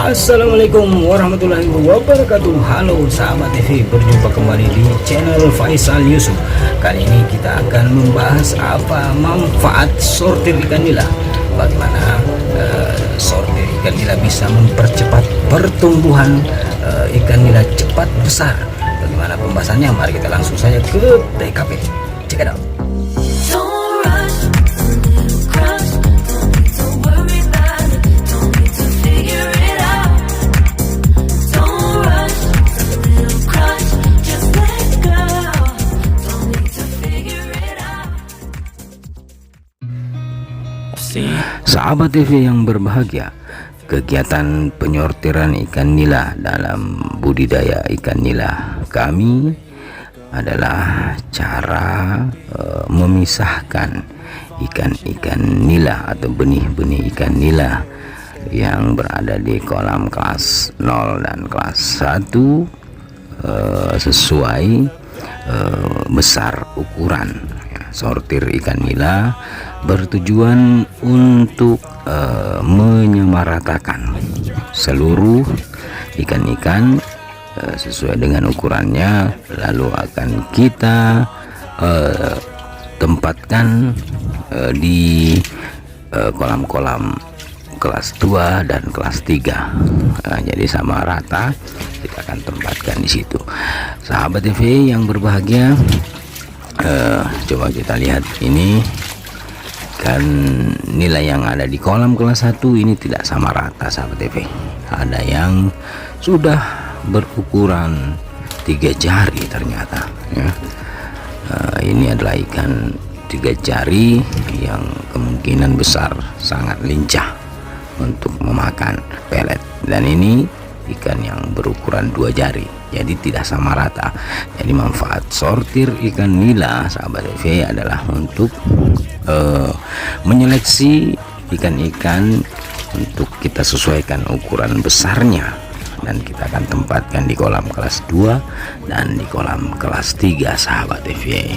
Assalamualaikum warahmatullahi wabarakatuh. Halo sahabat TV, berjumpa kembali di channel Faisal Yusuf. Kali ini kita akan membahas apa manfaat sortir ikan nila. Bagaimana sortir ikan nila bisa mempercepat pertumbuhan ikan nila cepat besar. Bagaimana pembahasannya? Mari kita langsung saja ke TKP. Check it out. Sahabat TV yang berbahagia, kegiatan penyortiran ikan nila dalam budidaya ikan nila kami adalah cara memisahkan ikan-ikan nila atau benih-benih ikan nila yang berada di kolam kelas 0 dan kelas 1 sesuai besar ukuran. Sortir ikan nila bertujuan untuk menyamaratakan seluruh ikan-ikan sesuai dengan ukurannya, lalu akan kita tempatkan di kolam-kolam kelas 2 dan kelas 3. Jadi sama rata kita akan tempatkan di situ. Sahabat TV yang berbahagia, coba kita lihat ini kan nilai yang ada di kolam kelas 1 ini tidak sama rata sahabat TV. Ada yang sudah berukuran 3 jari ternyata ya. Ini adalah ikan 3 jari yang kemungkinan besar sangat lincah untuk memakan pelet, dan ini ikan yang berukuran 2 jari, jadi tidak sama rata. Jadi manfaat sortir ikan nila sahabat TV adalah untuk menyeleksi ikan-ikan untuk kita sesuaikan ukuran besarnya, dan kita akan tempatkan di kolam kelas 2 dan di kolam kelas 3 sahabat TV.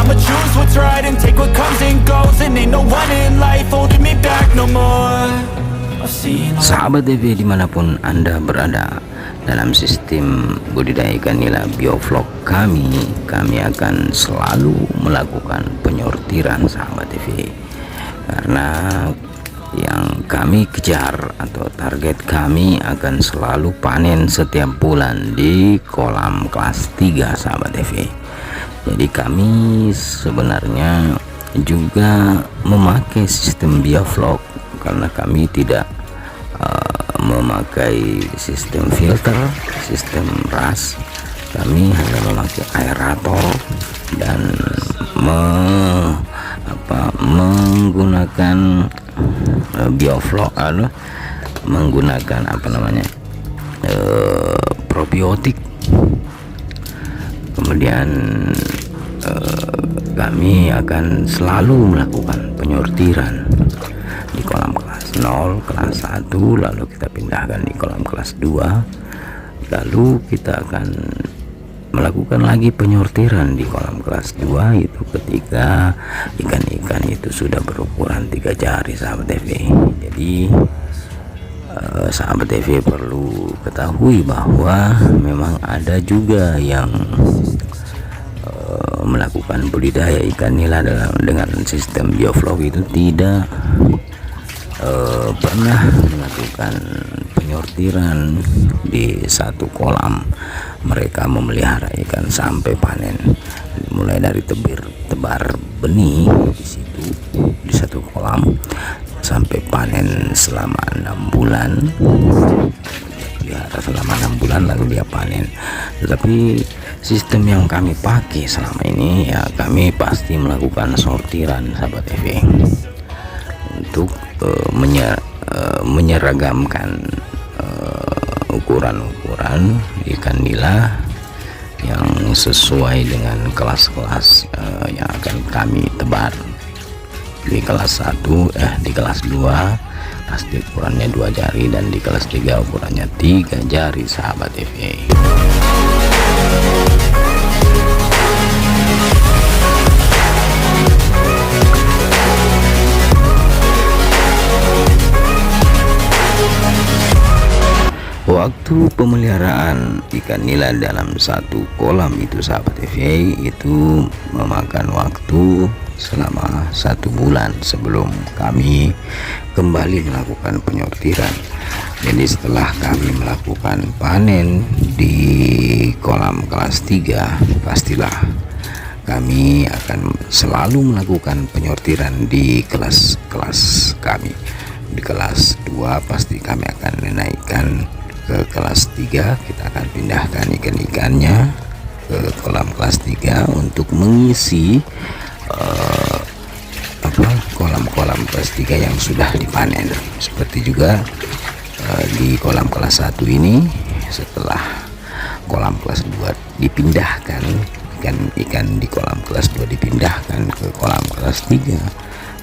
Sahabat TV dimanapun Anda berada dalam sistem budidaya ikan nila biovlog kami akan selalu melakukan penyortiran sahabat TV, karena yang kami kejar atau target kami akan selalu panen setiap bulan di kolam kelas 3 sahabat TV. Jadi kami sebenarnya juga memakai sistem biovlog karena kami tidak memakai sistem filter, sistem ras. Kami hanya memakai aerator dan menggunakan biovlog, menggunakan probiotik. Kemudian kami akan selalu melakukan penyortiran di kolam kelas 0, kelas 1, lalu kita pindahkan di kolam kelas 2, lalu kita akan melakukan lagi penyortiran di kolam kelas 2 itu ketika ikan-ikan itu sudah berukuran 3 jari sahabat TV. Jadi sahabat TV perlu ketahui bahwa memang ada juga yang melakukan budidaya ikan nila dengan sistem biovlog itu tidak pernah melakukan penyortiran di satu kolam. Mereka memelihara ikan sampai panen, mulai dari tebar benih di situ di satu kolam sampai panen selama 6 bulan. Pelihara selama 6 bulan lalu dia panen. Tetapi sistem yang kami pakai selama ini ya, kami pasti melakukan sortiran sahabat TV untuk menyeragamkan ukuran-ukuran ikan nila yang sesuai dengan kelas-kelas yang akan kami tebar. Di kelas 1 di kelas 2 pasti ukurannya 2 jari, dan di kelas 3 ukurannya 3 jari sahabat TV. Waktu pemeliharaan ikan nila dalam satu kolam itu sahabat FYI itu memakan waktu selama 1 bulan sebelum kami kembali melakukan penyortiran. Jadi setelah kami melakukan panen di kolam kelas 3, pastilah kami akan selalu melakukan penyortiran di kelas-kelas kami. Di kelas 2 pasti kami akan menaikkan ke kelas 3, kita akan pindahkan ikan-ikannya ke kolam kelas 3 untuk mengisi kolam-kolam kelas 3 yang sudah dipanen. Seperti juga di kolam kelas 1 ini, setelah kolam kelas 2 dipindahkan, ikan-ikan di kolam kelas 2 dipindahkan ke kolam kelas 3,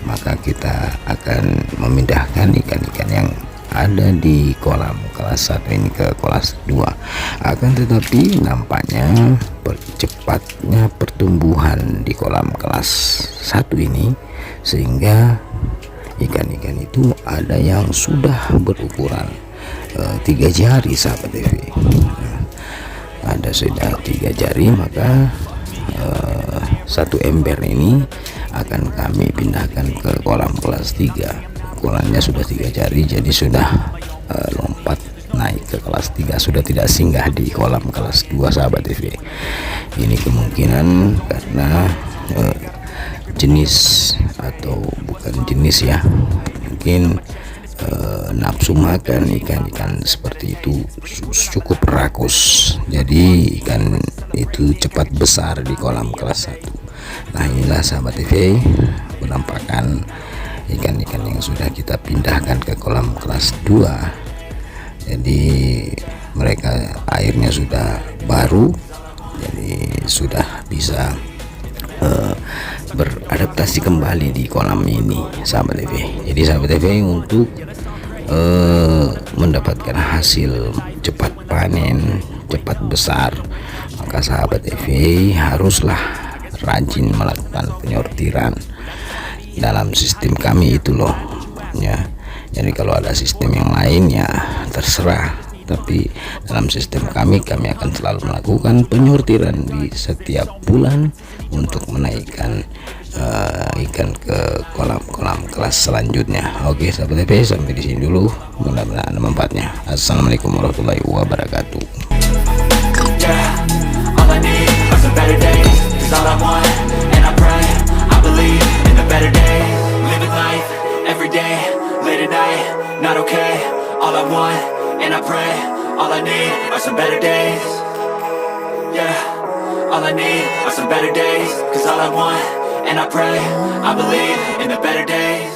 maka kita akan memindahkan ikan-ikan yang ada di kolam kelas 1 ini ke kelas 2. Akan tetapi nampaknya cepatnya pertumbuhan di kolam kelas 1 ini, sehingga ikan-ikan itu ada yang sudah berukuran 3 jari sahabat TV. Ada sudah 3 jari, maka satu ember ini akan kami pindahkan ke kolam kelas 3. Ukurannya sudah 3 jari, jadi sudah lompat naik ke kelas 3, sudah tidak singgah di kolam kelas 2 sahabat TV. Ini kemungkinan karena jenis atau bukan jenis ya, mungkin nafsu makan ikan-ikan seperti itu cukup rakus, jadi ikan itu cepat besar di kolam kelas 1. Nah, inilah sahabat TV penampakan ikan-ikan yang sudah kita pindahkan ke kolam kelas 2. Jadi mereka airnya sudah baru, jadi sudah bisa beradaptasi kembali di kolam ini sahabat TV. Jadi sahabat TV untuk mendapatkan hasil cepat panen, cepat besar, maka sahabat TV haruslah rajin melakukan penyortiran dalam sistem kami itu loh ya. Jadi kalau ada sistem yang lain ya terserah, tapi dalam sistem kami akan selalu melakukan penyortiran di setiap bulan untuk menaikkan ikan ke kolam-kolam kelas selanjutnya. Oke sahabat TV, sampai di sini dulu, mudah-mudahan ada manfaatnya. Assalamualaikum warahmatullahi wabarakatuh. Better day, living life, every day, late at night, not okay. All I want, and I pray, all I need are some better days. Yeah, all I need are some better days. Cause all I want, and I pray, I believe in the better days.